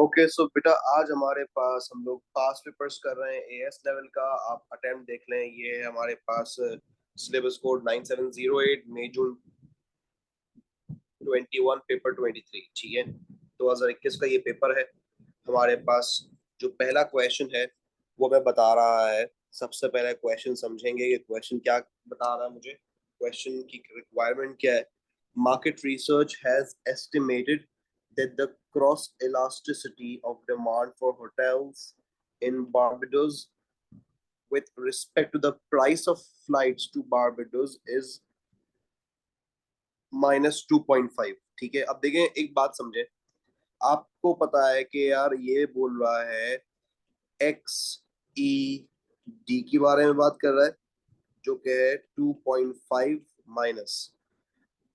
Okay so बेटा आज हमारे पास हम लोग पास पेपर्स कर रहे हैं एएस लेवल का। आप अटेम्प्ट देख लें। ये है हमारे पास सिलेबस कोड 9708 मई जून 21 पेपर 23। ठीक है, 2021 का ये पेपर है हमारे पास। जो पहला क्वेश्चन है वो मैं बता रहा है। सबसे पहले क्वेश्चन समझेंगे ये क्वेश्चन क्या बता रहा है मुझे। क्वेश्चन की रिक्वायरमेंट क्या है। Market research has estimated that the cross elasticity of demand for hotels in Barbados with respect to the price of flights to Barbados is -2.5। ठीक है, अब देखें एक बात समझे। आपको पता है कि यार ये बोल रहा है एक्स ई डी के बारे में बात कर रहा है, जो कि है 2.5 माइनस।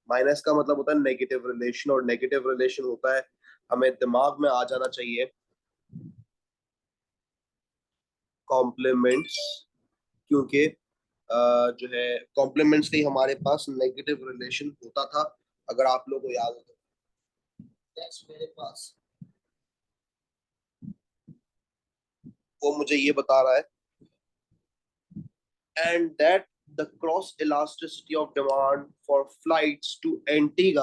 माइनस का मतलब होता है नेगेटिव रिलेशन, और नेगेटिव रिलेशन होता है, हमें दिमाग में आ जाना चाहिए, कॉम्प्लीमेंट्स। क्योंकि जो है कॉम्प्लीमेंट्स का ही हमारे पास नेगेटिव रिलेशन होता था, अगर आप लोगों को याद हो तो। नेक्स्ट मेरे पास वो मुझे ये बता रहा है and that the cross elasticity of demand for flights to Antigua.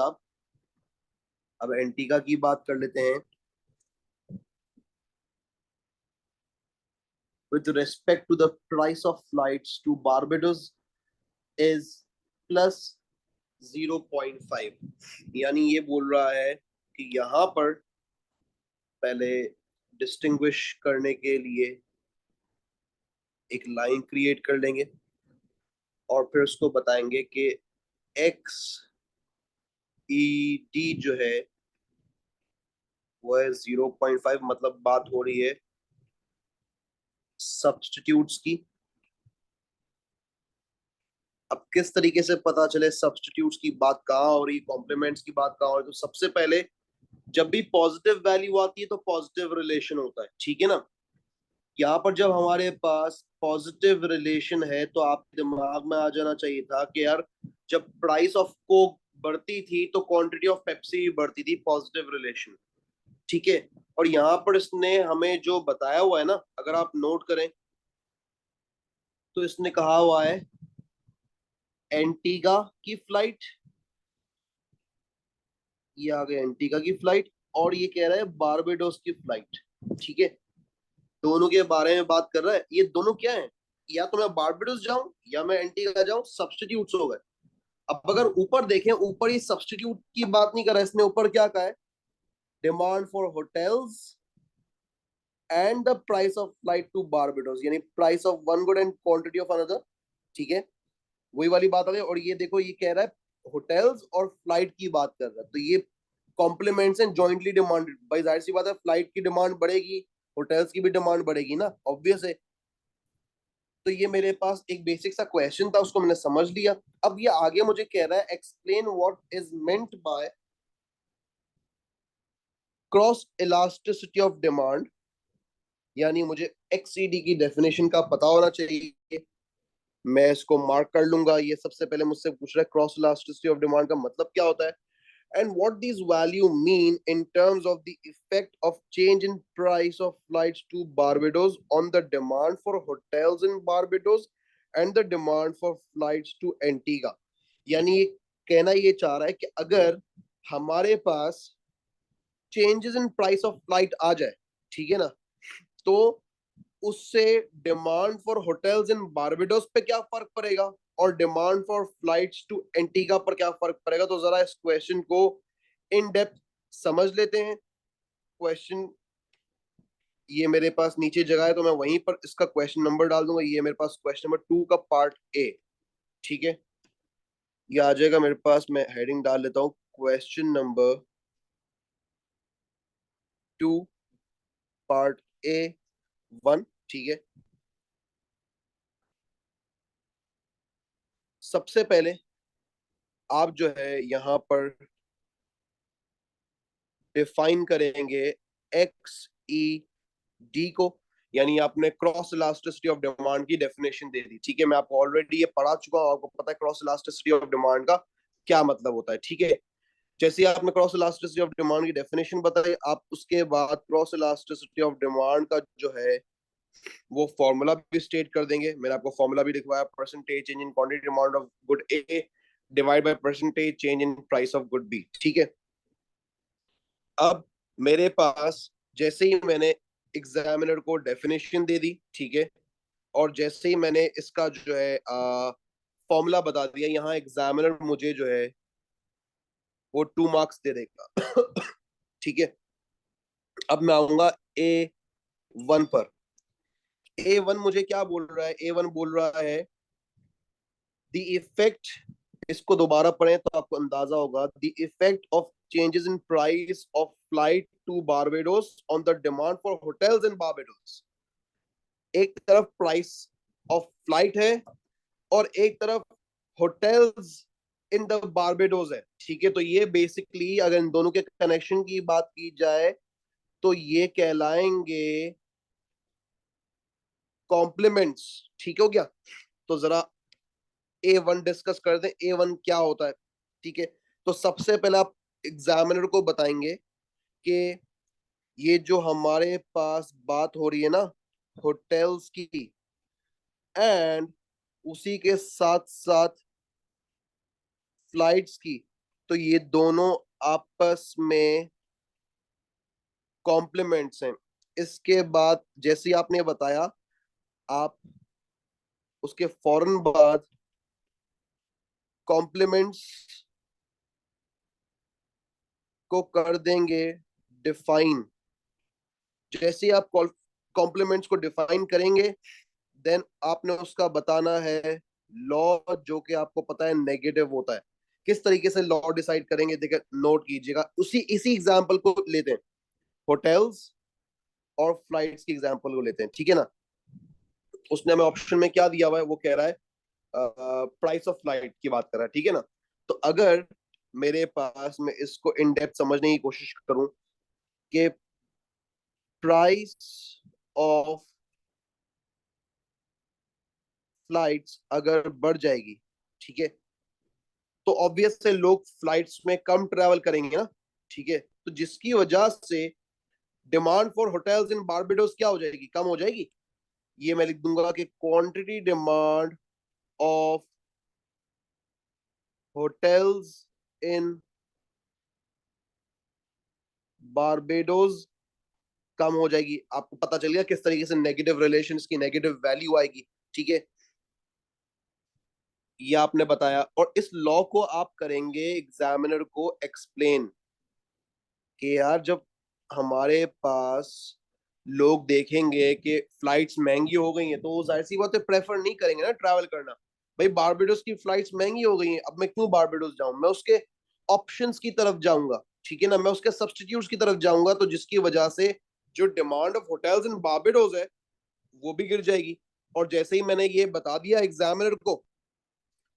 अब एंटीगा की बात कर लेते हैं। with respect to the price of flights to Barbados is plus 0.5। यानी ये बोल रहा है कि यहाँ पर पहले डिस्टिंग्विश करने के लिए एक लाइन क्रिएट कर लेंगे और फिर उसको बताएंगे कि एक्स ई डी जो है वो है 0.5। मतलब बात हो रही है सब्स्टिट्यूट्स की। अब किस तरीके से पता चले सब्स्टिट्यूट्स की बात कहाँ हो रही, कॉम्प्लीमेंट्स की बात कहाँ हो रही। तो सबसे पहले जब भी पॉजिटिव वैल्यू आती है तो पॉजिटिव रिलेशन होता है, ठीक है ना। यहाँ पर जब हमारे पास पॉजिटिव रिलेशन है तो आपके दिमाग में आ जाना चाहिए था कि यार जब प्राइस ऑफ कोक बढ़ती थी तो क्वांटिटी ऑफ पेप्सी भी बढ़ती थी, पॉजिटिव रिलेशन। ठीक है, और यहाँ पर इसने हमें जो बताया हुआ है ना, अगर आप नोट करें तो इसने कहा हुआ है एंटीगा की फ्लाइट, ये आ गया एंटीगा की फ्लाइट, और ये कह रहा है बारबेडोस की फ्लाइट। ठीक है, दोनों के बारे में बात कर रहा है। ये दोनों क्या है, या तो मैं बारबेडोस जाऊं या मैं एंटीगा जाऊं, सब्स्टिट्यूट्स हो गए। अब अगर ऊपर देखें, ऊपर ही सब्स्टिट्यूट की बात नहीं कर रहा है इसने, ऊपर क्या कहा है, demand for hotels and the price of flight to Barbados, यानी price of one good and quantity of another. ठीक है, वही वाली बात आ गई। और ये देखो ये कह रहा है होटल्स और फ्लाइट की बात कर रहा है, तो ये कॉम्प्लीमेंट्स एंड जॉइंटली डिमांडेड। भाई जाहिर सी बात है फ्लाइट की डिमांड बढ़ेगी, होटल्स की भी डिमांड बढ़ेगी ना, ऑब्वियस है। तो ये मेरे पास एक बेसिक सा क्वेश्चन था, उसको मैंने समझ लिया। अब ये आगे मुझे कह रहा है explain what is meant by cross elasticity of demand, यानी मुझे एक्सईडी की डेफिनेशन का पता होना चाहिए। मैं इसको मार्क कर लूंगा। ये सबसे पहले मुझसे पूछ रहा है क्रॉस इलास्टिसिटी ऑफ डिमांड का मतलब क्या होता है, and what these value mean in terms of the effect of change in price of flights to Barbados on the demand for hotels in Barbados and the demand for flights to Antigua। यानी ये कहना ये चाह रहा है कि अगर हमारे पास changes in price of flight आ जाए, ठीक है ना, तो उससे demand for hotels in Barbados पे क्या फर्क पड़ेगा और demand for flights to Antigua पर क्या फर्क पड़ेगा। तो जरा इस क्वेश्चन को इन डेप्थ समझ लेते हैं। क्वेश्चन ये मेरे पास नीचे जगह है तो मैं वहीं पर इसका क्वेश्चन नंबर डाल दूंगा। ये मेरे पास क्वेश्चन नंबर 2 का पार्ट ए। ठीक है, ये आ जाएगा मेरे पास, मैं हेडिंग डाल लेता हूँ क्वेश्चन नंबर 2 पार्ट ए 1। ठीक है, सबसे पहले आप जो है यहाँ पर डिफाइन करेंगे एक्स ई डी को, यानी आपने क्रॉस इलास्टिसिटी ऑफ डिमांड की डेफिनेशन दे दी। ठीक है, मैं आपको ऑलरेडी ये पढ़ा चुका हूं, आपको पता है क्रॉस इलास्टिसिटी ऑफ डिमांड का क्या मतलब होता है। ठीक है, जैसे ही आपने क्रॉस इलास्टिसिटी ऑफ डिमांड की डेफिनेशन बताई, आप उसके बाद क्रॉस इलास्टिसिटी ऑफ डिमांड का जो है वो फॉर्मूला भी स्टेट कर देंगे। मैंने आपको फॉर्मूला भी लिखवाया, percentage change in quantity demand of good A divide by percentage change in price of good B. ठीक है, अब मेरे पास जैसे ही मैंने एग्जामिनर को डेफिनेशन दे दी, ठीक है, और जैसे ही मैंने इसका जो है फॉर्मूला बता दिया, यहाँ एग्जामिनर मुझे जो है वो 2 मार्क्स दे देगा। ठीक है, अब मैं आऊंगा A1 पर। A1 मुझे क्या बोल रहा है? A1 बोल रहा है द इफेक्ट, इसको दोबारा पढ़ें तो आपको अंदाजा होगा, the effect of changes in price of flight to Barbados on the demand for hotels in Barbados. एक तरफ प्राइस ऑफ फ्लाइट है और एक तरफ होटल्स इन द बारबेडोस है। ठीक है, तो ये बेसिकली अगर इन दोनों के कनेक्शन की बात की जाए तो ये कहलाएंगे कॉम्प्लीमेंट्स। ठीक हो गया? तो जरा A1 डिस्कस कर दें, A1 क्या होता है। ठीक है, तो सबसे पहले आप एग्जामिनर को बताएंगे कि ये जो हमारे पास बात हो रही है ना होटल्स की, एंड उसी के साथ साथ फ्लाइट्स की, तो ये दोनों आपस में कॉम्प्लीमेंट्स हैं। इसके बाद जैसे ही आपने बताया, आप उसके फौरन बाद कॉम्प्लीमेंट्स को कर देंगे डिफाइन। जैसे ही आप कॉम्प्लीमेंट्स को डिफाइन करेंगे, देन आपने उसका बताना है लॉ, जो कि आपको पता है नेगेटिव होता है। किस तरीके से लॉ डिसाइड करेंगे, देखिए नोट कीजिएगा। उसी इसी एग्जांपल को लेते हैं, होटल्स और फ्लाइट्स की एग्जांपल को लेते हैं, ठीक है ना। उसने हमें ऑप्शन में क्या दिया हुआ है, वो कह रहा है प्राइस ऑफ फ्लाइट की बात कर रहा है, ठीक है ना। तो अगर मेरे पास, मैं इसको इन डेप्थ समझने की कोशिश करूं कि प्राइस ऑफ फ्लाइट्स अगर बढ़ जाएगी, ठीक है, तो ऑब्वियस से लोग फ्लाइट्स में कम ट्रेवल करेंगे ना। ठीक है, तो जिसकी वजह से demand for hotels in Barbados क्या हो जाएगी? कम हो जाएगी। ये मैं लिख दूंगा कि quantity demand of hotels in Barbados कम हो जाएगी। आपको पता चल गया किस तरीके से नेगेटिव रिलेशंस की नेगेटिव वैल्यू आएगी। ठीक है, ये आपने बताया, और इस लॉ को आप करेंगे एग्जामिनर को एक्सप्लेन कि यार जब हमारे पास लोग देखेंगे कि फ्लाइट्स महंगी हो गई हैं, तो वो जाहिर सी बात है प्रेफर नहीं करेंगे ना ट्रैवल करना। भाई बारबेडोस की फ्लाइट्स महंगी हो गई हैं, अब मैं क्यों बारबेडोस जाऊं? मैं उसके ऑप्शंस की तरफ जाऊंगा, ठीक है ना, मैं उसके सब्सटीट्यूट्स की तरफ जाऊंगा, तो जिसकी वजह से जो demand of hotels in Barbados है वो भी गिर जाएगी। और जैसे ही मैंने ये बता दिया एग्जामिनर को,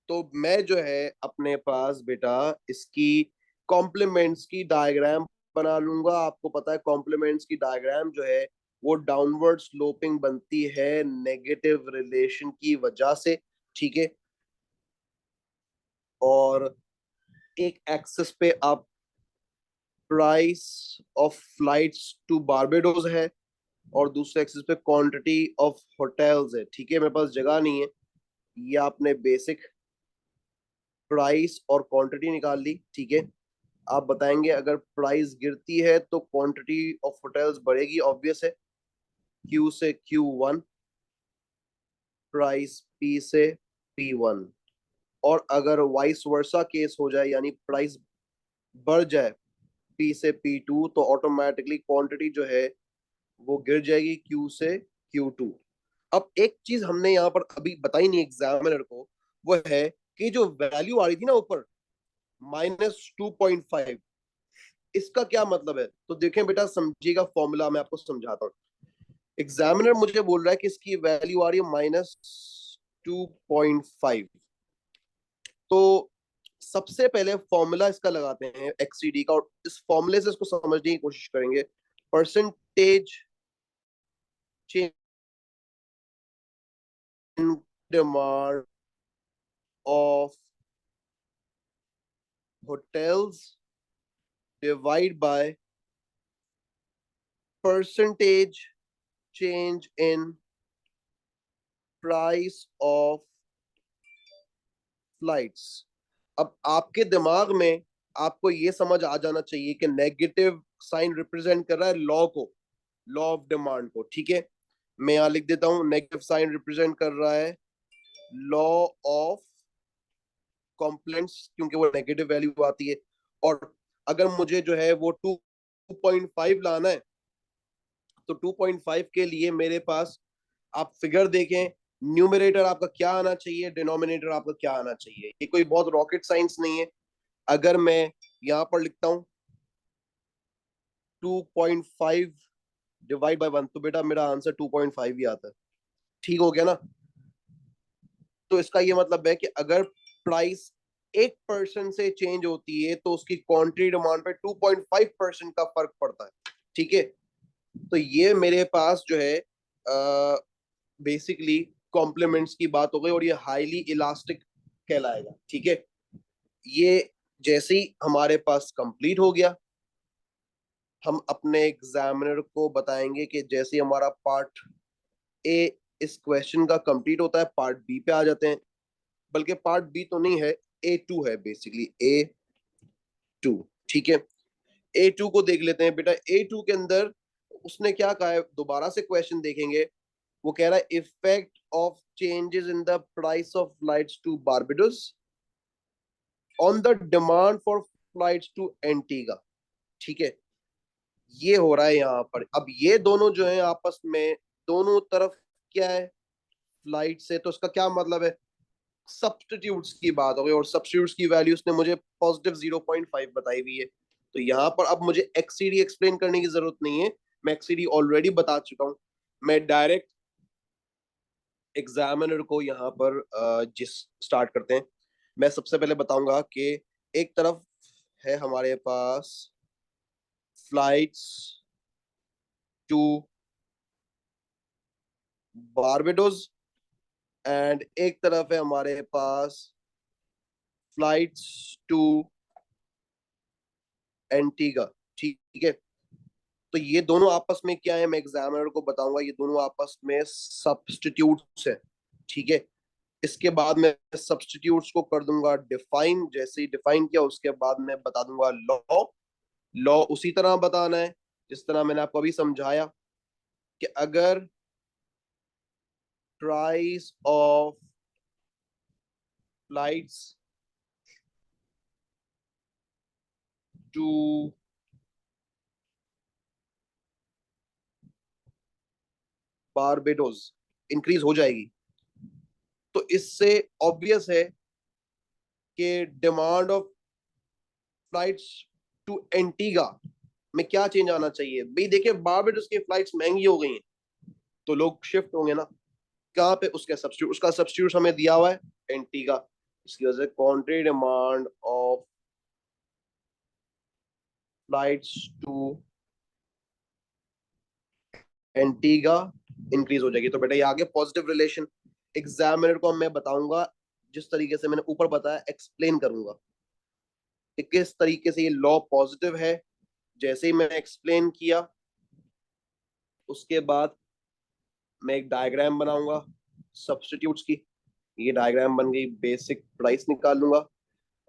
तो मैं जो है अपने पास बेटा इसकी कॉम्प्लीमेंट्स की डायग्राम बना लूंगा। आपको पता है कॉम्प्लीमेंट्स की डायग्राम जो है वो डाउनवर्ड स्लोपिंग बनती है नेगेटिव रिलेशन की वजह से। ठीक है, और एक एक्सिस पे आप price of flights to Barbados है, और दूसरे एक्सिस पे क्वांटिटी ऑफ होटल्स है। ठीक है, मेरे पास जगह नहीं है, ये आपने बेसिक प्राइस और क्वांटिटी निकाल ली। ठीक है, आप बताएंगे अगर प्राइस गिरती है तो क्वांटिटी ऑफ होटल्स बढ़ेगी, ऑब्वियस है, क्यू से Q1, प्राइस P से P1। और अगर वाइस वर्सा केस हो जाए, यानी प्राइस बढ़ जाए P से P2, तो ऑटोमेटिकली क्वांटिटी जो है वो गिर जाएगी Q से Q2। अब एक चीज हमने यहाँ पर अभी बताई नहीं एग्जामिनर को, वो है कि जो वैल्यू आ रही थी ना ऊपर -2.5, इसका क्या मतलब है? तो देखें बेटा, समझिएगा, फॉर्मूला मैं आपको समझाता हूँ। एग्जामिनर मुझे बोल रहा है कि इसकी वैल्यू आ रही है -2.5। तो सबसे पहले फॉर्मूला इसका लगाते हैं एक्ससीडी का, और इस फॉर्मूले से इसको समझने की कोशिश करेंगे। Percentage change in demand of hotels divide by percentage change in price of flights. अब आपके दिमाग में आपको ये समझ आ जाना चाहिए कि नेगेटिव साइन रिप्रेजेंट कर रहा है लॉ को, लॉ ऑफ डिमांड को। ठीक है, मैं यहां लिख देता हूं, नेगेटिव साइन रिप्रेजेंट कर रहा है लॉ ऑफ कॉम्प्लेंट्स, क्योंकि वो नेगेटिव वैल्यू आती है। और अगर मुझे जो है वो 2.5 लाना है, तो 2.5 के लिए मेरे पास आप फिगर देखें, न्यूमरेटर आपका क्या आना चाहिए, डिनोमिनेटर आपका क्या आना चाहिए। ये कोई बहुत रॉकेट साइंस नहीं है। अगर मैं यहां पर लिखता हूं 2.5 डिवाइड बाय 1, तो बेटा मेरा आंसर 2.5 ही आता है। ठीक हो गया ना? तो इसका ये मतलब है कि अगर प्राइस 1% से चेंज होती है तो उसकी क्वांटिटी डिमांड पे 2.5% का फर्क पड़ता है। ठीक है, तो ये मेरे पास जो है बेसिकली कॉम्प्लीमेंट्स की बात हो गई, और ये हाईली इलास्टिक कहलाएगा। ठीक है, ये जैसे ही हमारे पास कंप्लीट हो गया, हम अपने एग्जामिनर को बताएंगे कि जैसे ही हमारा पार्ट ए इस क्वेश्चन का कंप्लीट होता है, पार्ट बी पे आ जाते हैं। बल्कि पार्ट बी तो नहीं है, A2 है, बेसिकली A2। ठीक है, A2 को देख लेते हैं। बेटा A2 के अंदर उसने क्या कहा है, दोबारा से क्वेश्चन देखेंगे। वो कह रहा है effect of changes in the price of flights to Barbados on the demand for flights to Antigua. ठीक है, ये हो रहा है यहाँ पर। अब ये दोनों जो है आपस में, दोनों तरफ क्या है, फ्लाइट से, तो उसका क्या मतलब है, सब्स्टिट्यूट्स की बात हो गई। और सब्स्टिट्यूट्स की वैल्यू उसने मुझे पॉजिटिव 0.5 बताई हुई है। तो यहाँ पर अब मुझे एक्सीडी एक्सप्लेन करने की जरूरत नहीं है, मैं एक्सीडी ऑलरेडी बता चुका हूँ। मैं डायरेक्ट एग्जामिनर को यहाँ पर जिस स्टार्ट करते हैं, मैं सबसे पहले बताऊंगा कि एक तरफ है हमारे पास फ्लाइट्स टू बारबेडोस, एंड एक तरफ है हमारे पास फ्लाइट्स टू एंटीगा। ठीक है, तो ये दोनों आपस में क्या है, मैं एग्जामिनर को बताऊंगा, ये दोनों आपस में सब्स्टिट्यूट्स है। ठीक है, इसके बाद मैं सब्स्टिट्यूट्स को कर दूंगा डिफाइन। जैसे ही डिफाइन किया, उसके बाद मैं बता दूंगा लॉ। लॉ उसी तरह बताना है जिस तरह मैंने आपको अभी समझाया, कि अगर price of flights to Barbados increase हो जाएगी, तो इससे ऑब्वियस है कि demand of flights to Antigua में क्या चेंज आना चाहिए। भाई देखिए, बारबेडोस की फ्लाइट्स महंगी हो गई हैं, तो लोग शिफ्ट होंगे ना कहाँ पे, उसके सब्स्टिट्यूट, उसका सब्स्टिट्यूट हमें दिया हुआ है एंटीगा। इसकी वजह से quantity demand of flights to Antigua increase हो जाएगी। तो बेटा ये आगे पॉजिटिव रिलेशन एग्जामिनर को मैं बताऊंगा, जिस तरीके से मैंने ऊपर बताया एक्सप्लेन करूंगा कि किस तरीके से ये लॉ पॉजिटिव है। जैसे ही मैंने एक्सप्लेन किया, उसके बाद मैं एक डायग्राम बनाऊंगा सब्स्टिट्यूट्स की। ये डायग्राम बन गई, बेसिक प्राइस निकालूंगा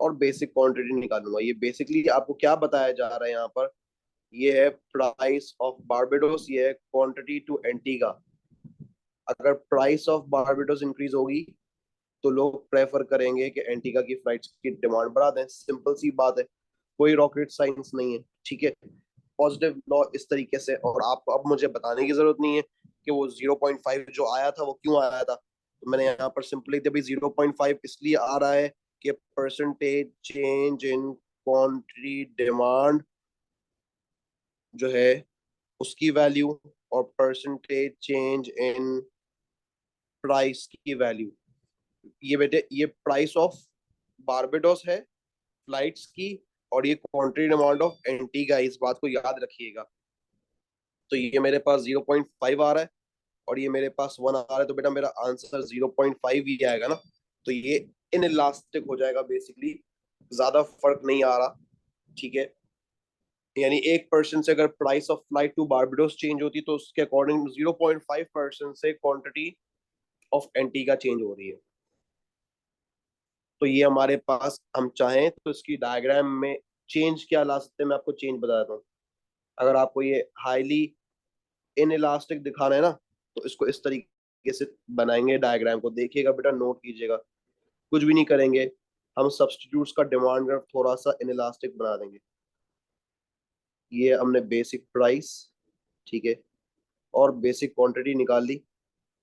और बेसिक क्वांटिटी निकालूंगा। ये बेसिकली आपको क्या बताया जा रहा है यहाँ पर, ये है प्राइस ऑफ बारबेडोस, ये है क्वांटिटी टू एंटीगा। अगर प्राइस ऑफ बारबेडोस इंक्रीज होगी तो लोग प्रेफर करेंगे कि एंटीगा की फ्लाइट्स की डिमांड बढ़ा दें। सिंपल सी बात है, कोई रॉकेट साइंस नहीं है। ठीक है, पॉजिटिव लॉ इस तरीके से। और आपको अब मुझे बताने की जरूरत नहीं है कि वो 0.5 जो आया था वो क्यों आया था। तो मैंने यहाँ पर सिंपली दिया, 0.5 इसलिए आ रहा है कि percentage change in quantity demand जो है उसकी वैल्यू, और परसेंटेज चेंज इन प्राइस की वैल्यू। ये बेटे ये प्राइस ऑफ बारबेडोस है फ्लाइट्स की, और ये क्वांटिटी डिमांड ऑफ एंटीगा, इस बात को याद रखिएगा। तो ये मेरे पास 0.5 आ रहा है और ये मेरे पास 1 आ रहा है, तो बेटा मेरा आंसर 0.5 ही आएगा ना। तो ये इन इलास्टिक हो जाएगा बेसिकली, ज्यादा फर्क नहीं आ रहा। ठीक है, यानी 1% से अगर price of flight to Barbados change होती तो उसके अकॉर्डिंग 0.5% से क्वांटिटी ऑफ एंटीगा चेंज हो रही है। तो ये हमारे पास, हम चाहें तो इसकी डायग्राम में चेंज क्या ला सकते हैं, मैं आपको चेंज बताता हूँ। अगर आपको ये हाईली इन इलास्टिक दिखाना है ना, तो इसको इस तरीके से बनाएंगे। डायग्राम को देखिएगा बेटा, नोट कीजिएगा, कुछ भी नहीं करेंगे, हम सब्सटीट्यूट्स का डिमांड ग्राफ थोड़ा सा इन इलास्टिक बना देंगे। ये हमने बेसिक प्राइस, ठीक है, और बेसिक क्वांटिटी निकाल ली,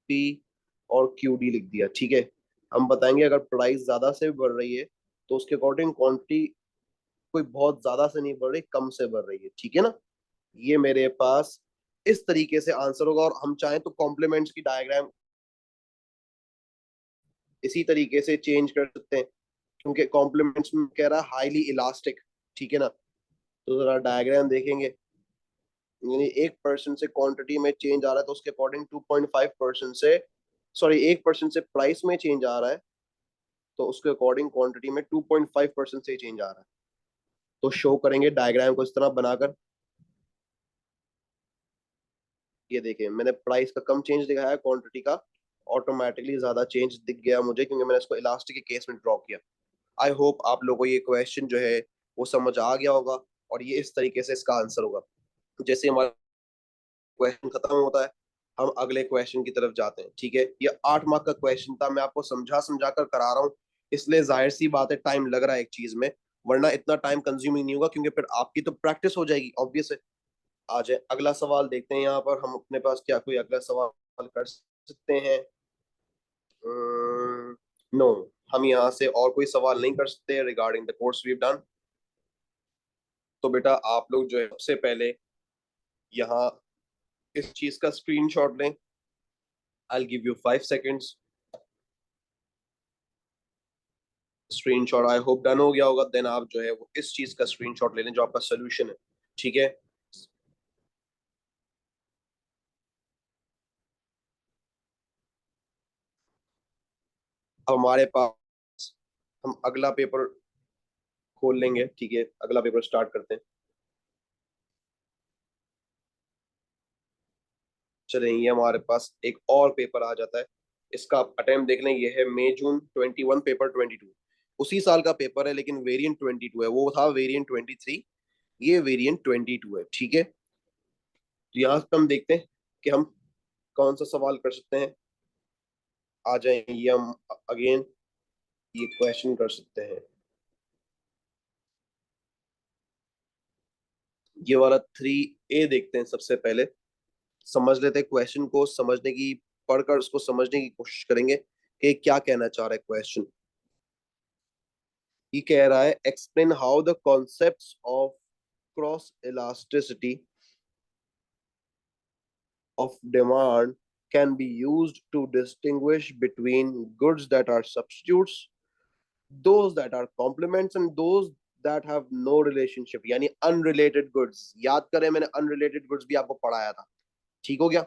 पी और क्यू डी लिख दिया, ठीक है। हम बताएंगे अगर प्राइस ज्यादा से बढ़ रही है तो उसके अकॉर्डिंग क्वांटिटी कोई बहुत ज्यादा से नहीं बढ़ रही, कम से बढ़ रही है, ठीक है ना। ये मेरे पास इस तरीके से आंसर होगा। और हम चाहें तो कॉम्प्लीमेंट्स की डायग्राम इसी तरीके से चेंज कर सकते हैं, क्योंकि कॉम्प्लीमेंट्स में कह रहा है हाईली इलास्टिक, ठीक है ना। तो जरा डायग्राम देखेंगे, यानी 1% से क्वांटिटी में चेंज आ रहा है तो उसके अकॉर्डिंग 2.5% से, सॉरी 1% से प्राइस में चेंज आ रहा है तो उसके अकॉर्डिंग क्वांटिटी में 2.5% से चेंज आ रहा है। तो शो करेंगे डायग्राम को इस तरह बनाकर। ये देखिए, मैंने प्राइस का कम चेंज दिखाया है, क्वांटिटी का ऑटोमेटिकली ज्यादा चेंज दिख गया मुझे, क्योंकि मैंने इसको इलास्टिक के केस में ड्रॉ किया। आई होप आप लोगों को ये क्वेश्चन जो है वो समझ आ गया होगा, और ये इस तरीके से इसका आंसर होगा। जैसे हमारा क्वेश्चन खत्म होता है, हम अगले क्वेश्चन की तरफ जाते हैं, ठीक है। ये 8 मार्क का क्वेश्चन था, मैं आपको समझा समझा कर करा रहा हूँ, इसलिए जाहिर सी बात है टाइम लग रहा है एक चीज में, वरना इतना टाइम कंज्यूमिंग नहीं होगा, क्योंकि फिर आपकी तो प्रैक्टिस हो जाएगी, ऑब्वियस है। आ जाए अगला सवाल देखते हैं, यहाँ पर हम अपने पास क्या कोई अगला सवाल कर सकते हैं। नो, हम यहाँ से और कोई सवाल नहीं कर सकते regarding the course we done. तो बेटा आप लोग जो है सबसे पहले यहाँ इस चीज का स्क्रीनशॉट लें। I give you 5 seconds. Screenshot I hope done हो गया होगा, देन आप जो है वो इस चीज का स्क्रीनशॉट ले लें जो आपका सोल्यूशन है, ठीक है। अब हमारे पास, हम अगला पेपर खोल लेंगे, ठीक है, अगला पेपर स्टार्ट करते हैं। चलें, ये हमारे पास एक और पेपर आ जाता है, इसका अटेम्प्ट देख लें। ये है मई जून 21 पेपर 22, उसी साल का पेपर है लेकिन वेरिएंट 22 है, वो था वेरिएंट 23, ये वेरिएंट 22 है, ठीक है। तो यहाँ पे हम देखते हैं कि हम कौन सा सवाल कर सकते हैं। आ जाए, ये हम अगेन ये क्वेश्चन कर सकते हैं। ये वाला 3A देखते हैं सबसे पहले, समझ लेते हैं क्वेश्चन को, समझने की, पढ़कर उसको समझने की कोशिश करेंगे कि क्या कहना चाह रहा है क्वेश्चन। ये कह रहा है explain how the concepts of cross elasticity of demand can be used to distinguish between goods that are substitutes, those that are complements, and those that have no relationship, यानी unrelated goods। याद करें, मैंने unrelated goods भी आपको पढ़ाया था, ठीक हो गया।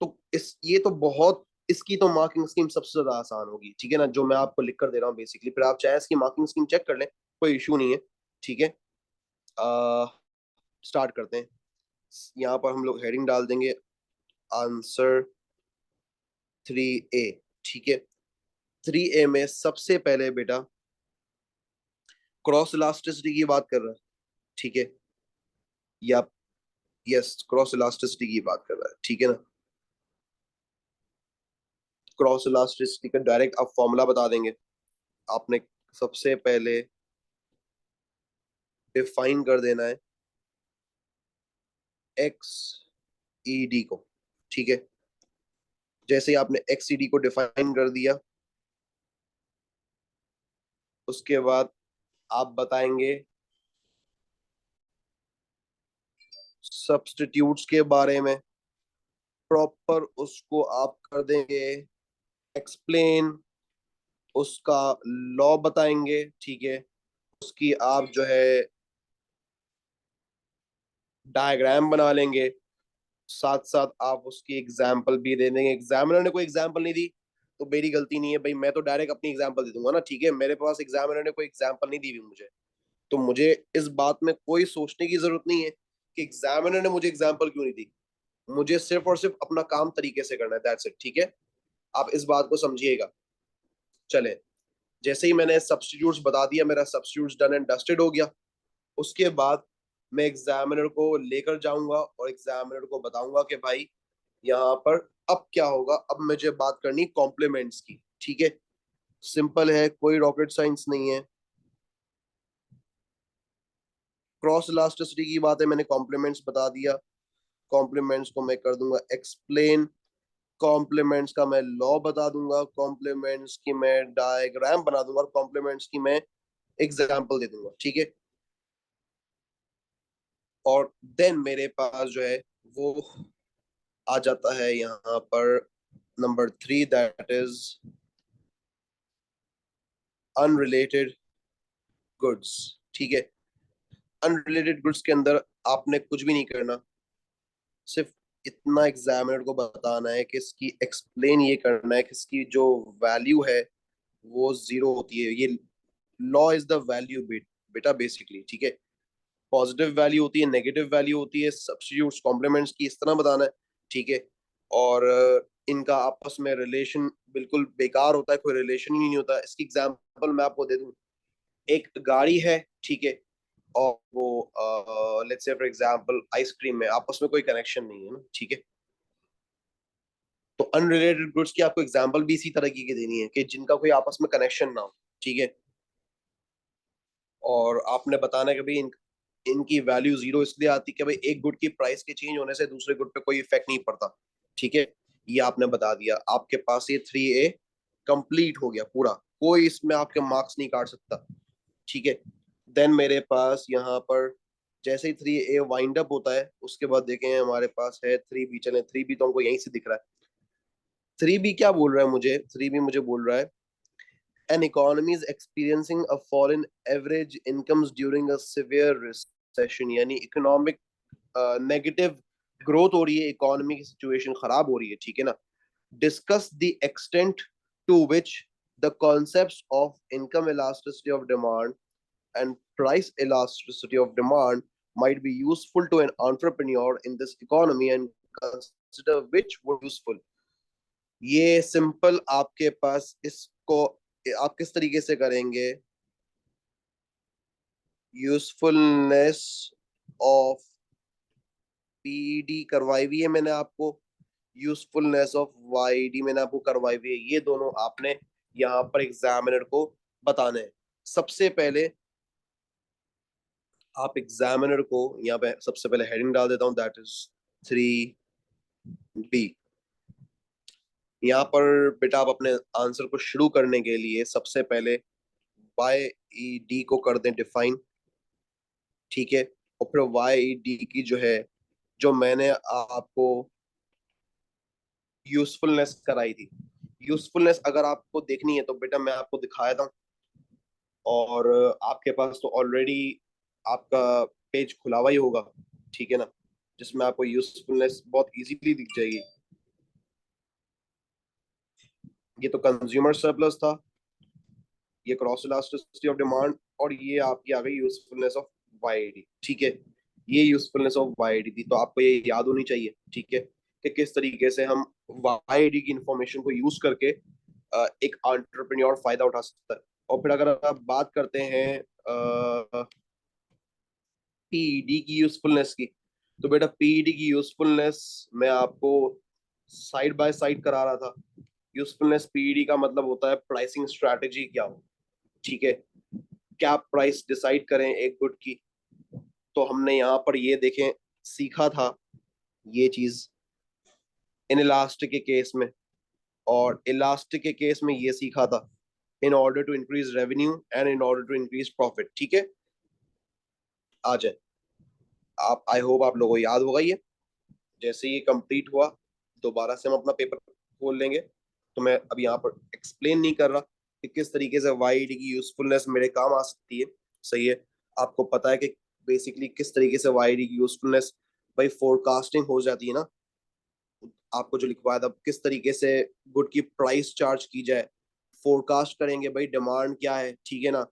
तो इस ये तो बहुत, इसकी तो मार्किंग स्कीम सबसे ज्यादा आसान होगी, ठीक है ना, जो मैं आपको लिख कर दे रहा हूँ बेसिकली। फिर आप चाहे इसकी मार्किंग स्कीम चेक कर लें, कोई इशू नहीं है, ठीक है। स्टार्ट करते हैं। यहाँ पर हम लोग हेडिंग डाल देंगे, आंसर 3A, ठीक है। 3A में सबसे पहले बेटा क्रॉस इलास्टिसिटी की बात कर रहा है, ठीक है, या यस, क्रॉस इलास्टिसिटी की बात कर रहा है, ठीक है ना। क्रॉस इलास्टिसिटी का डायरेक्ट आप फॉर्मूला बता देंगे। आपने सबसे पहले डिफाइन कर देना है एक्स ई डी को, ठीक है। जैसे ही आपने एक्स ई डी को डिफाइन कर दिया, उसके बाद आप बताएंगे सब्स्टिट्यूट्स के बारे में, प्रॉपर उसको आप कर देंगे एक्सप्लेन, उसका लॉ बताएंगे, ठीक है। उसकी आप जो है डायग्राम बना लेंगे, साथ साथ आप उसकी एग्जाम्पल भी दे देंगे। एग्जामिनर ने कोई एग्जाम्पल नहीं दी तो मेरी गलती नहीं है भाई, मैं तो डायरेक्ट अपनी एग्जाम्पल दे दूंगा ना, ठीक है। मेरे पास एग्जामिनर ने कोई एग्जाम्पल नहीं दी हुई मुझे, तो मुझे इस बात में कोई सोचने की जरूरत नहीं है कि एग्जामिनर ने मुझे एग्जाम्पल क्यों नहीं दी। मुझे सिर्फ और सिर्फ अपना काम तरीके से करना है, दैट्स इट। ठीक है, आप इस बात को समझिएगा। चले, जैसे ही मैंने सब्स्टिट्यूट्स बता दिया, मेरा सब्स्टिट्यूट्स डन एंड डस्टेड हो गया। उसके बाद मैं एग्जामिनर को लेकर जाऊंगा और एग्जामिनर को बताऊंगा कि भाई यहाँ पर अब क्या होगा। अब मुझे बात करनी कॉम्प्लीमेंट्स की। ठीक है, सिंपल है, कोई रॉकेट साइंस नहीं है। क्रॉस इलास्टिसिटी की बात है, मैंने कॉम्प्लीमेंट्स बता दिया। कॉम्प्लीमेंट्स को मैं कर दूंगा एक्सप्लेन। कॉम्प्लीमेंट्स का मैं लॉ बता दूंगा, कॉम्प्लीमेंट्स की मैं डायग्राम बना दूंगा और कॉम्प्लीमेंट्स की मैं एग्जाम्पल दे दूंगा। ठीक है, और देन मेरे पास जो है वो आ जाता है यहाँ पर number 3, that is unrelated goods. ठीक है, अनरिलेटेड गुड्स के अंदर आपने कुछ भी नहीं करना, सिर्फ इतना एग्जामिनर को बताना है कि इसकी एक्सप्लेन ये करना है कि इसकी जो वैल्यू है वो जीरो होती है। ये law is the value bit, बेटा बेसिकली। ठीक है, पॉजिटिव वैल्यू होती है, नेगेटिव वैल्यू होती है, सब्स्टिट्यूट्स कॉम्प्लीमेंट्स की इस तरह बताना है। ठीक है, और इनका आपस में रिलेशन बिल्कुल बेकार होता है, कोई रिलेशन ही नहीं होता। इसकी एग्जांपल मैं आपको दे दूं, एक गाड़ी है, ठीक है, और वो let's say for example ice cream में आपस में कोई कनेक्शन नहीं है ना। ठीक है, तो अनरिलेटेड गुड्स की आपको एग्जांपल भी इसी तरह की देनी है कि जिनका कोई आपस में कनेक्शन ना हो। ठीक है, और आपने बताना है कि भाई इनकी वैल्यू जीरो इसलिए आती है कि भाई एक गुड की प्राइस के चेंज होने से दूसरे गुड पे कोई इफेक्ट नहीं पड़ता। ठीक है, ये आपने बता दिया। आपके पास ये 3A कंप्लीट हो गया पूरा, कोई इसमें आपके मार्क्स नहीं काट सकता। ठीक है, देन मेरे पास यहाँ पर जैसे ही 3A वाइंड अप होता है, उसके बाद देखें हमारे पास है 3B। चले, 3B तो हमको यहीं से दिख रहा है। 3B क्या बोल रहा है मुझे? 3B मुझे बोल रहा है an economy is experiencing a fall in average incomes during a severe recession, यानी इकोनॉमिक नेगेटिव ग्रोथ हो रही है, इकोनॉमी की सिचुएशन खराब हो रही है। ठीक है ना, discuss the extent to which the concepts of income elasticity of demand and price elasticity of demand might be useful to an entrepreneur in this economy and consider which were useful। ये simple आपके पास इसको आप किस तरीके से करेंगे? Usefulness of PD करवाई हुई है मैंने आपको, यूजफुलनेस ऑफ वाईडी मैंने आपको करवाई हुई है। ये दोनों आपने यहाँ पर एग्जामिनर को बताने हैं। सबसे पहले आप एग्जामिनर को यहाँ पे सबसे पहले हेडिंग डाल देता हूँ, दैट इज 3B। यहाँ पर बेटा आप अपने आंसर को शुरू करने के लिए सबसे पहले वाई ई डी को कर दें डिफाइन। ठीक है, और फिर वाई ई डी की जो है, जो मैंने आपको यूजफुलनेस कराई थी, यूजफुलनेस अगर आपको देखनी है तो बेटा मैं आपको दिखाया था, और आपके पास तो ऑलरेडी आपका पेज खुला हुआ ही होगा। ठीक है ना, जिसमें आपको यूजफुलनेस बहुत इजीली दिख जाएगी। ये तो कंज्यूमर सरप्लस था, ये क्रॉस इलास्टिसिटी ऑफ डिमांड, और ये आपकी आ गई यूजफुलनेस ऑफ वाईडी। ठीक है, ये यूजफुलनेस ऑफ वाईडी थी, तो आपको ये याद होनी चाहिए। ठीक है, कि किस तरीके से हम वाईडी की इंफॉर्मेशन को यूज करके एक एंटरप्रेन्योर फायदा उठा सकता है। और फिर अगर आप बात करते हैं पीईडी की यूजफुलनेस की, तो बेटा पीईडी की यूजफुलनेस मैं आपको साइड बाय साइड करा रहा था। यूजफुलनेस पीईडी का मतलब होता है प्राइसिंग स्ट्रैटेजी क्या हो। ठीक है, क्या प्राइस डिसाइड करें एक गुड की, तो हमने यहाँ पर ये देखें सीखा था ये चीज इन इलास्टिक के केस में, और इलास्टिक के केस में ये सीखा था in order to increase revenue and in order to increase profit. ठीक है, आ जाए आप, आई होप आप लोगों को याद होगा ये। जैसे ये कंप्लीट हुआ, दोबारा से हम अपना पेपर खोल लेंगे। तो मैं अब यहाँ पर एक्सप्लेन नहीं कर रहा कि किस तरीके से वाईडी की यूजफुलनेस मेरे काम आ सकती है। सही है, आपको पता है कि बेसिकली किस तरीके से वाईडी की यूजफुलनेस भाई फोरकास्टिंग हो जाती है ना। आपको जो लिखवाया था किस तरीके से गुड की प्राइस चार्ज की जाए, फोरकास्ट करेंगे भाई डिमांड क्या है। ठीक है ना,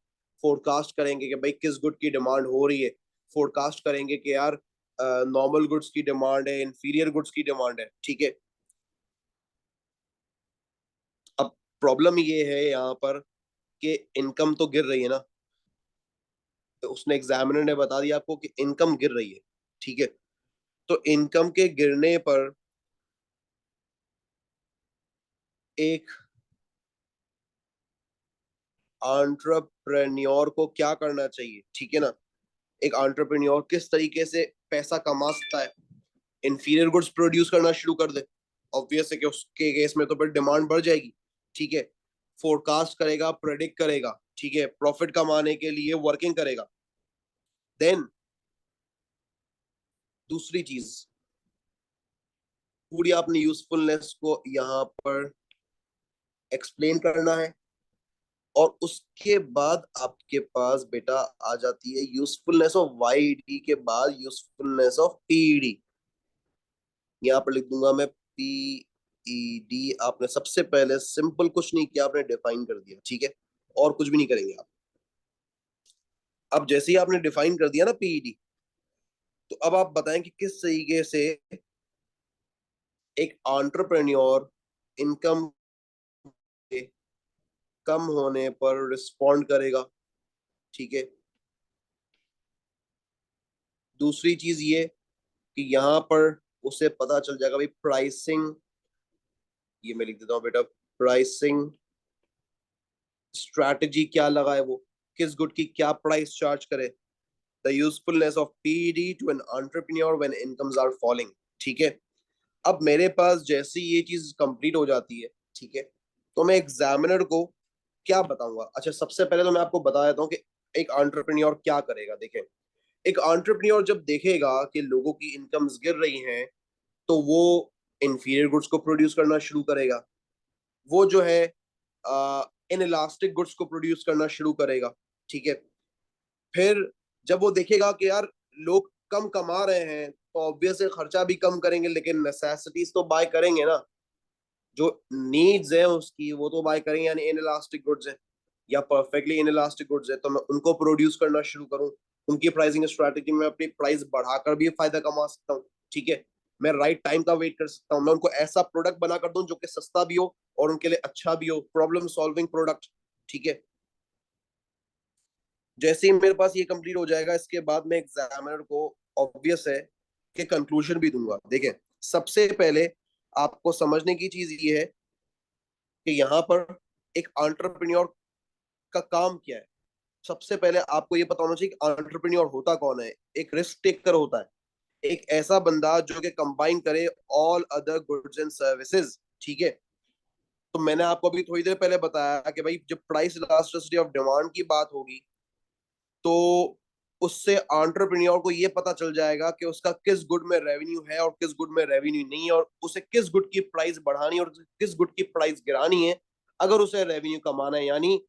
फोरकास्ट करेंगे कि भाई किस गुड की डिमांड हो रही है, फोरकास्ट करेंगे कि यार नॉर्मल गुड्स की डिमांड है, इंफीरियर गुड्स की डिमांड है, ठीक है। अब प्रॉब्लम ये है यहाँ पर कि इनकम तो गिर रही है ना, तो उसने एग्जामिनर ने बता दिया आपको कि इनकम गिर रही है, ठीक है। तो इनकम के गिरने पर एक एंटरप्रेन्योर को क्या करना चाहिए, ठीक है ना। एक एंटरप्रेन्योर किस तरीके से पैसा कमा सकता है, इंफीरियर गुड्स प्रोड्यूस करना शुरू कर दे। ऑब्वियस है कि उसके केस में तो फिर डिमांड बढ़ जाएगी, ठीक है। फोरकास्ट करेगा, प्रेडिक्ट करेगा, ठीक है, प्रॉफिट कमाने के लिए वर्किंग करेगा। देन दूसरी चीज, पूरी आपने यूजफुलनेस को यहाँ पर एक्सप्लेन करना है, और उसके बाद आपके पास बेटा आ जाती है यूजफुलनेस ऑफ वाईडी के बाद यूजफुलनेस ऑफ पीईडी। यहाँ पर लिख दूंगा मैं पीईडी। आपने सबसे पहले सिंपल कुछ नहीं किया, आपने डिफाइन कर दिया, ठीक है, और कुछ भी नहीं करेंगे आप। अब जैसे ही आपने डिफाइन कर दिया ना पीईडी, तो अब आप बताएं कि किस तरीके से एक एंटरप्रेन्योर इनकम के कम होने पर रिस्पॉन्ड करेगा, ठीक है। दूसरी चीज ये कि यहाँ पर उसे पता चल जाएगा भाई प्राइसिंग, ये मैं लिख देता हूँ बेटा, प्राइसिंग स्ट्रैटेजी क्या लगाए, वो किस गुड की क्या प्राइस चार्ज करे। The usefulness of PD to an entrepreneur when incomes are falling, ठीक है। अब मेरे पास जैसे ये चीज कंप्लीट हो जाती है, ठीक है, तो मैं एग्जामिनर को क्या बताऊंगा। अच्छा, सबसे पहले तो मैं आपको बता देता हूँ कि एक एंटरप्रेन्योर क्या करेगा। देखें, एक एंटरप्रेन्योर जब देखेगा कि लोगों की इनकम्स गिर रही हैं, तो वो इंफीरियर गुड्स को प्रोड्यूस करना शुरू करेगा। वो जो है इन इलास्टिक गुड्स को प्रोड्यूस करना शुरू करेगा, ठीक है। फिर जब वो देखेगा कि यार लोग कम कमा रहे हैं, तो ऑब्वियस है खर्चा भी कम करेंगे, लेकिन नेसेसिटीज तो बाय करेंगे ना, जो नीड्स है उसकी वो तो बाय करेंगे। यानी इन इलास्टिक गुड्स है या परफेक्टली इन इलास्टिक गुड्स है, तो मैं उनको प्रोड्यूस करना शुरू करूं। उनकी प्राइसिंग स्ट्रैटेजी में अपनी प्राइस बढ़ाकर भी फायदा कमा सकता हूँ, ठीक है। मैं राइट टाइम का वेट कर सकता हूँ, मैं उनको ऐसा प्रोडक्ट बना कर दूं जो कि सस्ता भी हो और उनके लिए अच्छा भी हो, प्रॉब्लम सॉल्विंग प्रोडक्ट, ठीक है। जैसे ही मेरे पास ये कंप्लीट हो जाएगा, इसके बाद मैं एग्जामिनर को ऑब्वियस है कि कंक्लूजन भी दूंगा। देखें, सबसे पहले आपको समझने की चीज ये है कि यहाँ पर एक एंटरप्रेन्योर का काम क्या है। सबसे पहले आपको ये पता होना चाहिए कि एंटरप्रेन्योर होता कौन है। एक रिस्क टेकर होता है, एक ऐसा बंदा जो कि कंबाइन करे all other goods and services, ठीक है। तो मैंने आपको अभी थोड़ी देर पहले बताया कि भाई जब प्राइस इलास्टिसिटी ऑफ डिमांड की बात होगी, तो उससे एंटरप्रेन्योर को ये पता चल जाएगा कि उसका किस गुड में रेवेन्यू है और किस गुड में रेवेन्यू नहीं है, और उसे किस गुड की प्राइस बढ़ानी और किस गुड की प्राइस गिरानी है अगर उसे रेवेन्यू कमाना है। यानी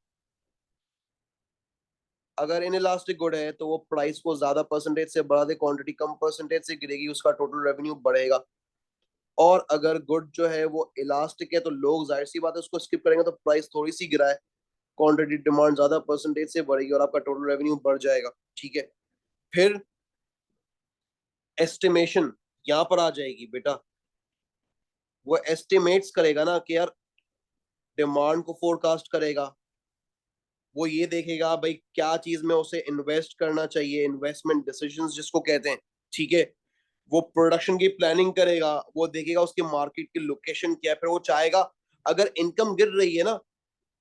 अगर इन इलास्टिक गुड है तो वो प्राइस को ज्यादा परसेंटेज से बढ़ा दे, क्वांटिटी कम परसेंटेज से गिरेगी, उसका टोटल रेवेन्यू बढ़ेगा। और अगर गुड जो है वो इलास्टिक है, तो लोग जाहिर सी बात है उसको स्किप करेंगे, तो प्राइस थोड़ी सी गिराए, क्वांटिटी डिमांड ज्यादा परसेंटेज से बढ़ेगी और आपका टोटल रेवेन्यू बढ़ जाएगा, ठीक है। फिर एस्टिमेशन यहाँ पर आ जाएगी बेटा। वो एस्टिमेट्स करेगा ना कि यार डिमांड को फोरकास्ट करेगा, वो ये देखेगा भाई क्या चीज में उसे इन्वेस्ट करना चाहिए, इन्वेस्टमेंट डिसीजंस जिसको कहते हैं, ठीक है। वो प्रोडक्शन की प्लानिंग करेगा, वो देखेगा उसकी मार्केट की लोकेशन क्या है, फिर वो चाहेगा अगर इनकम गिर रही है ना,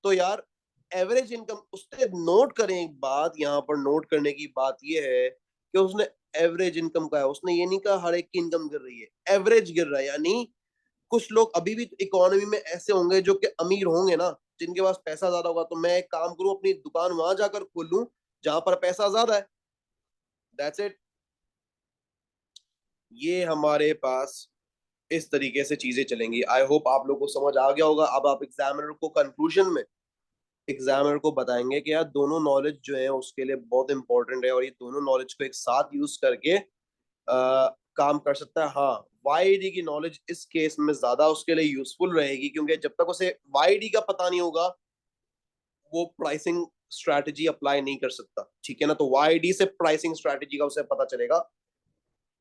तो यार एवरेज इनकम उसने नोट करें। एक बात यहाँ पर नोट करने की बात ये है कि उसने एवरेज इनकम का है, उसने ये नहीं कहा हर एक की इनकम गिर रही है, एवरेज गिर रहा है। यानी कुछ लोग अभी भी इकोनॉमी में ऐसे होंगे जो कि अमीर होंगे ना, जिनके पास पैसा ज्यादा होगा, तो मैं एक काम करूं अपनी दुकान वहां जाकर खोल लूं जहां पर पैसा ज्यादा है। That's it. ये हमारे पास इस तरीके से चीजें चलेंगी। आई होप आप लोग को समझ आ गया होगा। अब आप एग्जामिनर को कंक्लूजन में एग्जामिनर को बताएंगे कि यार दोनों नॉलेज जो है उसके लिए बहुत इंपॉर्टेंट है, और ये दोनों नॉलेज को एक साथ यूज करके काम कर सकता है। हाँ, वाईडी की नॉलेज इस केस में ज्यादा उसके लिए यूजफुल रहेगी, क्योंकि जब तक उसे वाईडी का पता नहीं होगा, वो प्राइसिंग स्ट्रैटेजी अप्लाई नहीं कर सकता, ठीक है ना। तो वाईडी से प्राइसिंग स्ट्रैटेजी का उसे पता चलेगा।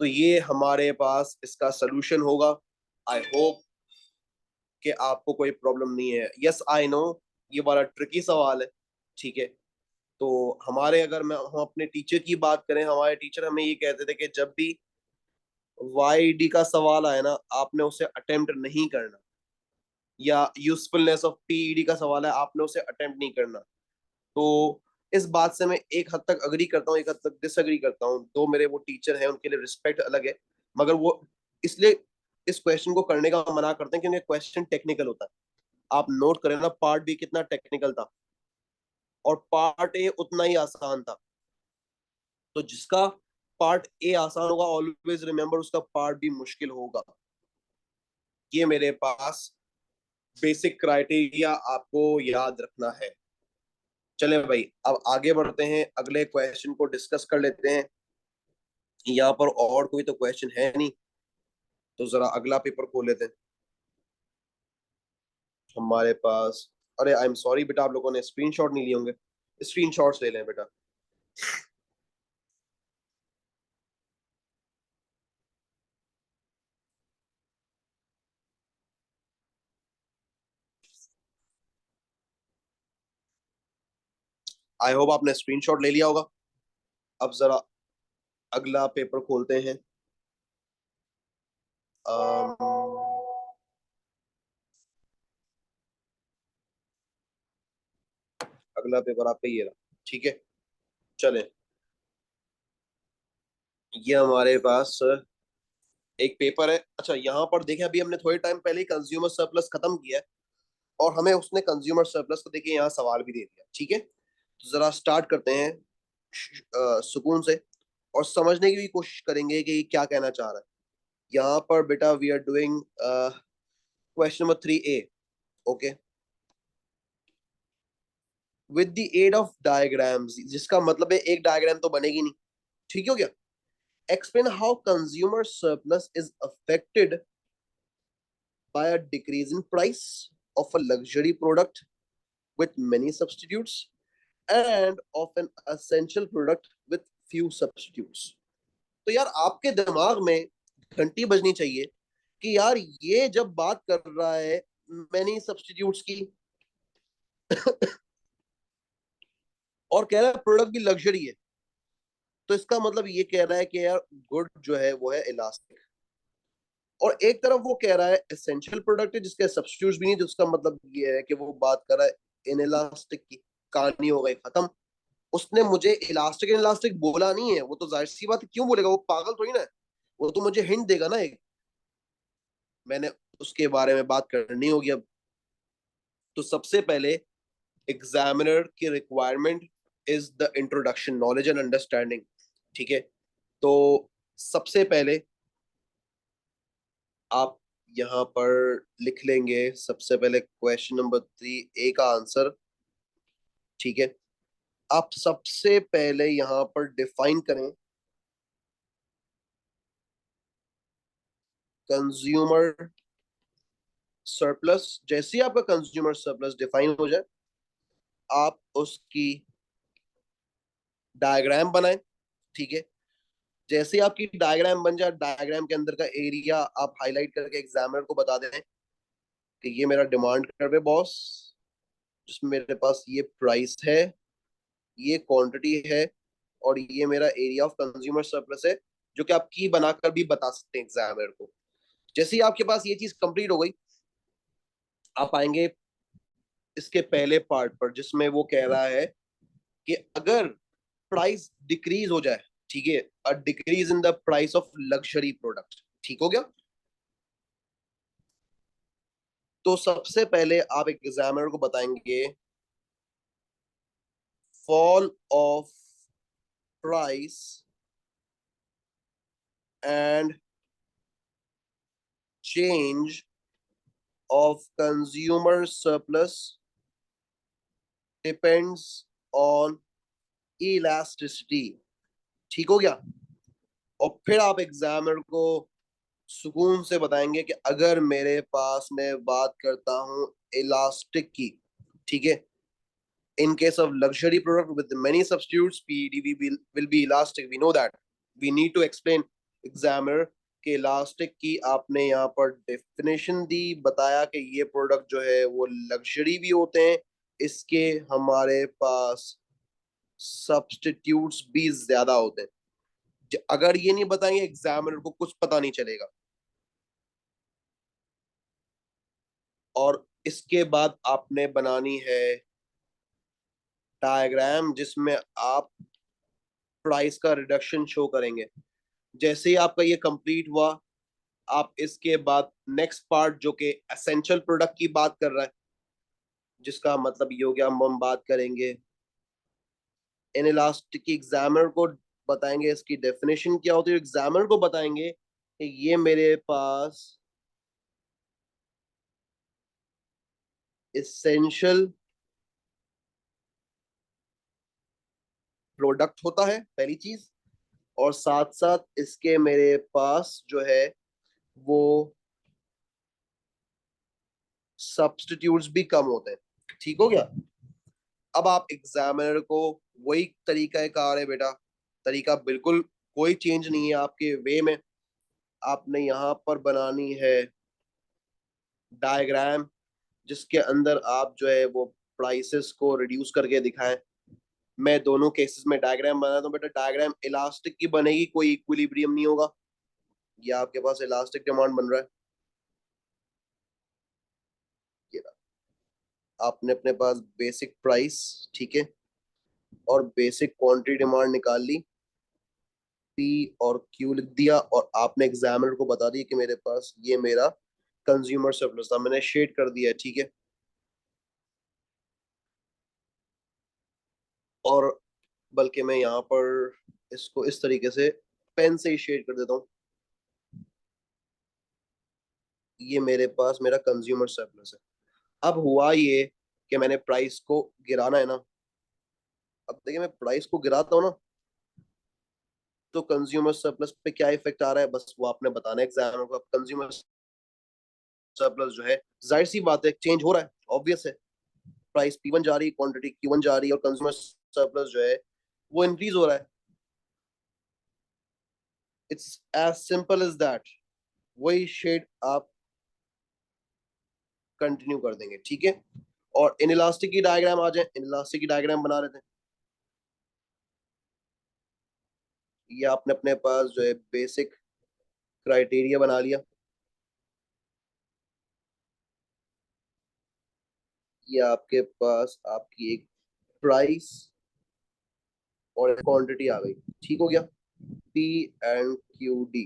तो ये हमारे पास इसका सोल्यूशन होगा। आई होप कि आपको कोई प्रॉब्लम नहीं है। यस आई नो ये बड़ा ट्रिकी सवाल है, ठीक है। तो हमारे अगर मैं हम अपने टीचर की बात करें, हमारे टीचर हमें ये कहते थे कि जब भी वाईडी का सवाल आए ना, आपने उसे अटेम्प्ट नहीं करना, या यूजफुलनेस ऑफ पीईडी का सवाल है, आपने उसे अटेम्प्ट नहीं करना। तो इस बात से मैं एक हद तक अग्री करता हूँ, एक हद तक डिसअग्री करता हूँ। दो मेरे वो टीचर हैं, उनके लिए रिस्पेक्ट अलग है, मगर वो इसलिए इस क्वेश्चन को करने का मना करते हैं क्योंकि क्वेश्चन टेक्निकल होता है। आप नोट करें ना, पार्ट बी कितना टेक्निकल था और पार्ट ए उतना ही आसान था। तो जिसका पार्ट ए आसान होगा, ऑलवेज रिमेंबर उसका पार्ट बी मुश्किल होगा। ये मेरे पास बेसिक क्राइटेरिया आपको याद रखना है। चले भाई, अब आगे बढ़ते हैं, अगले क्वेश्चन को डिस्कस कर लेते हैं। यहाँ पर और कोई तो क्वेश्चन है नहीं, तो जरा अगला पेपर खोल लेते हैं हमारे पास। अरे आई एम सॉरी बेटा, आप लोगों ने स्क्रीनशॉट नहीं लिए होंगे, स्क्रीनशॉट्स ले लें बेटा। आई होप आपने स्क्रीनशॉट ले लिया होगा। अब जरा अगला पेपर खोलते हैं। अम, अगला पेपर आपका ये रहा, ठीक है। चले, ये हमारे पास एक पेपर है। अच्छा, यहाँ पर देखें, अभी हमने थोड़े टाइम पहले कंज्यूमर सरप्लस खत्म किया है और हमें उसने कंज्यूमर सरप्लस को देखिए यहाँ सवाल भी दे दिया, ठीक है। तो जरा स्टार्ट करते हैं सुकून से और समझने की भी कोशिश करेंगे कि ये क्या कहना चाह रहा है। यहाँ पर बेटा we are doing question number 3A। Okay, with the aid of diagrams, जिसका मतलब है एक डायग्राम तो बनेगी नहीं, ठीक हो गया। Explain how consumer surplus is affected by a decrease in price of a luxury product with many substitutes and of an essential product with few substitutes। तो यार आपके दिमाग में घंटी बजनी चाहिए कि यार ये जब बात कर रहा है many substitutes की और कह रहा है प्रोडक्ट भी लग्जरी है, तो इसका मतलब ये कह रहा है कि यार गुड जो है वो है इलास्टिक। और एक तरफ वो कह रहा है एसेंशियल प्रोडक्ट है जिसके सब्स्टिट्यूट भी नहीं, जिसका मतलब ये है कि वो बात कर रहा है इनइलास्टिक की। कहानी हो गई खत्म। उसने मुझे इलास्टिक इलास्टिक बोला नहीं है, वो तो जाहिर सी बात है, क्यों बोलेगा, वो पागल थोड़ी ना है। वो तो मुझे हिंट देगा ना एक, मैंने उसके बारे में बात करनी होगी अब। तो सबसे पहले एग्जामिनर की requirement is the introduction knowledge and understanding, ठीक है। तो सबसे पहले आप यहाँ पर लिख लेंगे सबसे पहले क्वेश्चन नंबर 3A का आंसर, ठीक है। आप सबसे पहले यहाँ पर डिफाइन करें कंज्यूमर सरप्लस। जैसे ही आपका कंज्यूमर सरप्लस डिफाइन हो जाए, आप उसकी डायग्राम बनाएं, ठीक है। जैसे ही आपकी डायग्राम बन जाए, डायग्राम के अंदर का एरिया आप हाईलाइट करके एग्जामिनर को बता दें कि ये मेरा डिमांड कर्व है बॉस, जिसमें मेरे पास ये प्राइस है, ये क्वांटिटी है, और ये मेरा एरिया ऑफ कंज्यूमर सरप्लस है, जो कि आप की बनाकर भी बता सकते हैं एग्जामिनर को। जैसे ही आपके पास ये चीज कंप्लीट हो गई, आप आएंगे इसके पहले पार्ट पर जिसमें वो कह रहा है कि अगर प्राइस डिक्रीज हो जाए, ठीक है, a decrease in the price of luxury product, ठीक हो गया। तो सबसे पहले आप एक एग्जामिनर को बताएंगे fall of price and change of consumer surplus depends on elasticity, ठीक हो गया। और फिर आप एग्जामिनर को सुकून से बताएंगे कि अगर मेरे पास मैं बात करता हूं इलास्टिक की, ठीक है, In case of luxury product with many substitutes, PDV will be elastic. We know that. We need to explain examiner कि इलास्टिक की आपने यहाँ पर डेफिनेशन दी, बताया कि ये प्रोडक्ट जो है वो लग्जरी भी होते हैं, इसके हमारे पास सब्स्टिट्यूट्स भी ज्यादा होते हैं। अगर ये नहीं बताएंगे एग्जामिनर को कुछ पता नहीं चलेगा। और इसके बाद आपने बनानी है डायग्राम जिसमें आप प्राइस का रिडक्शन शो करेंगे। जैसे ही आपका ये कंप्लीट हुआ, आप इसके बाद नेक्स्ट पार्ट जो कि एसेंशियल प्रोडक्ट की बात कर रहा है, जिसका मतलब ये हो गया, हम बात करेंगे इनइलास्टिक की। एग्जामिनर को बताएंगे इसकी डेफिनेशन क्या होती है, एग्जामिनर को बताएंगे कि ये मेरे पास एसेंशियल प्रोडक्ट होता है, पहली चीज। और साथ साथ इसके मेरे पास जो है वो सब्स्टिट्यूट्स भी कम होते हैं। ठीक हो गया। अब आप एग्जामिनर को वही तरीका कार है बेटा, तरीका बिल्कुल कोई चेंज नहीं है आपके वे में। आपने यहाँ पर बनानी है डायग्राम जिसके अंदर आप जो है वो प्राइसेस को रिड्यूस करके दिखाएं। मैं दोनों केसेस में डायग्राम बनाता हूँ बेटा। डायग्राम इलास्टिक की बनेगी, कोई इक्विलिब्रियम नहीं होगा। ये आपके पास इलास्टिक डिमांड बन रहा है, ये रहा। आपने अपने पास बेसिक प्राइस, ठीक है, और बेसिक क्वांटिटी डिमांड निकाल ली, पी और क्यू लिख दिया, और आपने एग्जामिनर को बता दिया कि मेरे पास ये मेरा कंज्यूमर सरप्लस था, मैंने शेड कर दिया, ठीक है। और बल्कि मैं यहाँ पर इसको इस तरीके से पेन से ही शेड कर देता हूँ। ये मेरे पास मेरा कंज्यूमर सरप्लस है। अब हुआ ये कि मैंने प्राइस को गिराना है ना। अब देखिए, मैं प्राइस को गिराता हूँ ना, तो कंज्यूमर सरप्लस पे क्या इफेक्ट आ रहा है, बस वो आपने बताना है एग्जामिनर को। अब कंज्यूमर सरप्लस जो है, जाहिर सी बात है, चेंज हो रहा है, ऑब्वियस है। प्राइस P1 जा रही है, क्वांटिटी Q1 जा रही है, और कंज्यूमर सरप्लस जो है वो इंक्रीज हो रहा है। It's as simple as that. वही शेड आप कंटिन्यू कर देंगे, ठीक है। और इनइलास्टिक की डायग्राम आ जाए, इनइलास्टिक की डायग्राम बना लेते हैं। ये आपने अपने पास जो है बेसिक क्राइटेरिया बना लिया। ये आपके पास आपकी एक प्राइस और क्वांटिटी आ गई, ठीक हो गया। P&QD।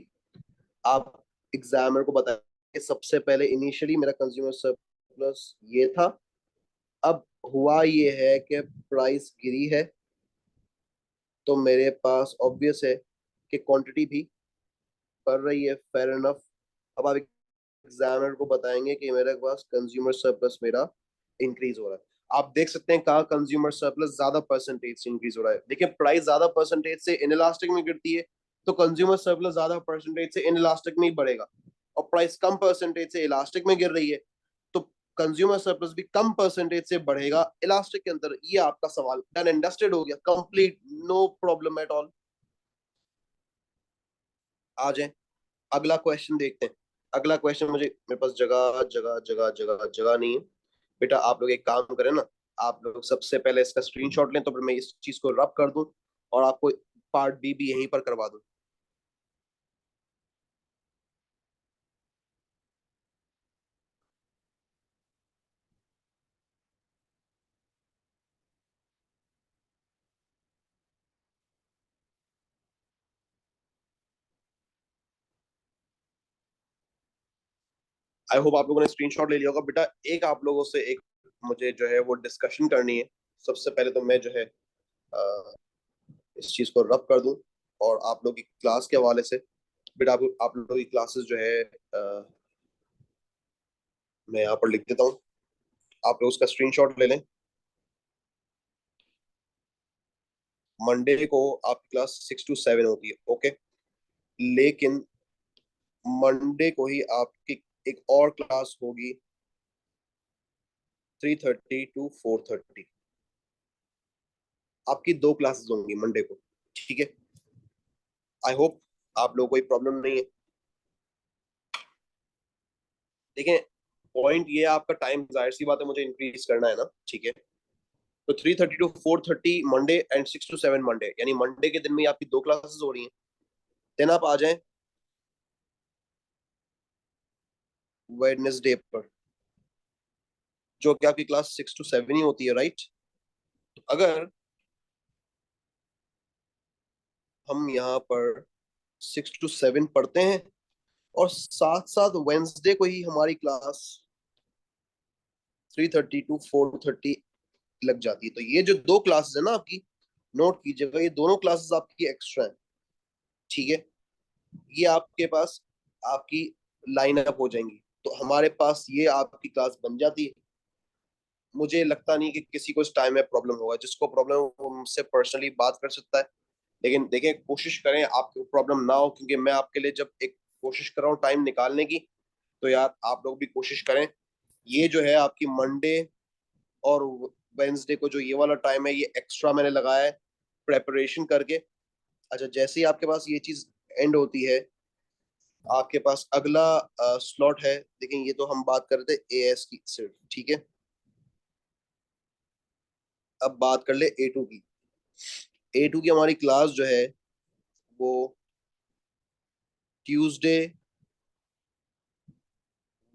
आप एग्जामिनर को बताएं कि सबसे पहले इनिशियली मेरा कंज्यूमर सरप्लस ये था। अब हुआ ये है कि प्राइस गिरी है, तो मेरे पास ऑब्वियस है कि क्वांटिटी भी बढ़ रही है, फेयर इनफ। अब आप एग्जामिनर को बताएंगे कि मेरे पास कंज्यूमर सरप्लस मेरा इंक्रीज हो रहा है। आप देख सकते हैं कहाँ कंज्यूमर सरप्लस ज्यादा परसेंटेज से इंक्रीज हो रहा है। देखिए, प्राइस ज्यादा परसेंटेज से इनइलास्टिक में गिरती है, तो कंज्यूमर सरप्लस ज्यादा परसेंटेज से इनइलास्टिक में ही बढ़ेगा। और प्राइस कम परसेंटेज से इलास्टिक में गिर रही है, तो कंज्यूमर सरप्लस भी कम परसेंटेज से बढ़ेगा इलास्टिक के अंदर। ये आपका सवाल डन एंड डस्टेड हो गया, complete, no problem at all. आ जाए, अगला क्वेश्चन देखते हैं। अगला क्वेश्चन, मुझे मेरे पास जगह जगह जगह जगह जगह नहीं है बेटा। आप लोग एक काम करें ना, आप लोग सबसे पहले इसका स्क्रीनशॉट लें, तो फिर मैं इस चीज को रब कर दूं और आपको पार्ट बी भी यहीं पर करवा दूं। आई होप आप लोगों ने स्क्रीनशॉट ले लिया होगा बेटा। एक आप लोगों से एक मुझे जो है वो डिस्कशन करनी है। सबसे पहले तो मैं जो है इस चीज को रब कर दूं, और आप लोग की क्लास के हवाले से बेटा, आप लोग की क्लासेस जो है मैं यहाँ पर लिख देता हूँ। आप लोग उसका स्क्रीनशॉट ले लें। मंडे को आपकी क्लास 6 to 7 होती है, ओके। लेकिन मंडे को ही आपकी एक और क्लास होगी 3:30 to 4:30। आपकी 2 क्लासेस होंगी मंडे को, ठीक है। आई होप आप लोगों को कोई प्रॉब्लम नहीं है। देखें, पॉइंट ये है, आपका टाइम जाहिर सी बात है मुझे इंक्रीज करना है ना, ठीक है। तो 3:30 to 4:30 Monday and 6 to 7 Monday, यानी मंडे के दिन में आपकी 2 क्लासेस हो रही हैं। देन आप आ जाएं वेडनेसडे पर, जो कि आपकी क्लास 6 to 7 ही होती है, राइट। अगर हम यहाँ पर 6 to 7 पढ़ते हैं और साथ साथ वेंसडे को ही हमारी क्लास 3:30 to 4:30 लग जाती है, तो ये जो 2 क्लासेस है ना आपकी, नोट कीजिएगा, ये दोनों क्लासेस आपकी एक्स्ट्रा है, ठीक है। ये आपके पास आपकी लाइन अप हो जाएंगी, तो हमारे पास ये आपकी क्लास बन जाती है। मुझे लगता नहीं कि किसी को इस टाइम में प्रॉब्लम होगा, जिसको प्रॉब्लम हो वो मुझसे पर्सनली बात कर सकता है। लेकिन देखें, कोशिश करें आपको प्रॉब्लम ना हो, क्योंकि मैं आपके लिए जब एक कोशिश कर रहा हूँ टाइम निकालने की, तो यार आप लोग भी कोशिश करें। ये जो है आपकी मंडे और वेंसडे को जो ये वाला टाइम है, ये एक्स्ट्रा मैंने लगाया है प्रेपरेशन करके। अच्छा, जैसे ही आपके पास ये चीज एंड होती है, आपके पास अगला स्लॉट है। लेकिन ये तो हम बात कर रहे थे एएस की सिर्फ, ठीक है। अब बात कर ले ए टू की। ए टू की हमारी क्लास जो है वो ट्यूसडे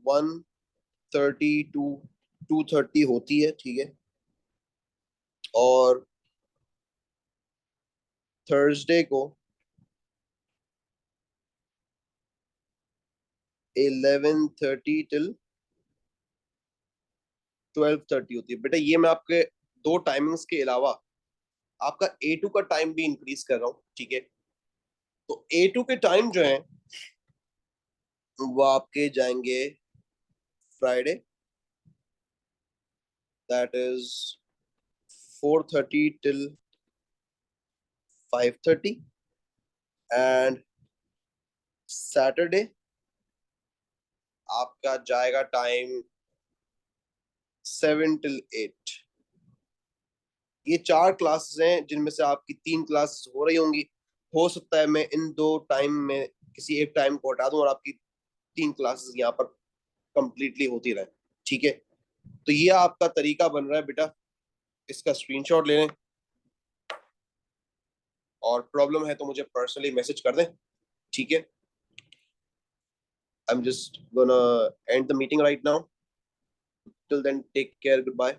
1:30 to 2:30 होती है, ठीक है। और थर्सडे को 11:30 till 12:30 होती है। बेटा ये मैं आपके 2 टाइमिंग्स के अलावा आपका ए टू का टाइम भी इंक्रीज कर रहा हूँ, ठीक है। तो ए टू के टाइम जो है वो आपके जाएंगे Friday, that is 4:30 till 5:30, and Saturday आपका जाएगा टाइम 7 till 8। ये 4 क्लासेस हैं जिनमें से आपकी 3 क्लासेस हो रही होंगी। हो सकता है मैं इन 2 टाइम में किसी एक टाइम को हटा दूं और आपकी 3 क्लासेस यहाँ पर कंप्लीटली होती रहे, ठीक है। तो ये आपका तरीका बन रहा है बेटा, इसका स्क्रीनशॉट ले लें, और प्रॉब्लम है तो मुझे पर्सनली मैसेज कर दें, ठीक है। I am just gonna end the meeting right now. Till then take care, good bye.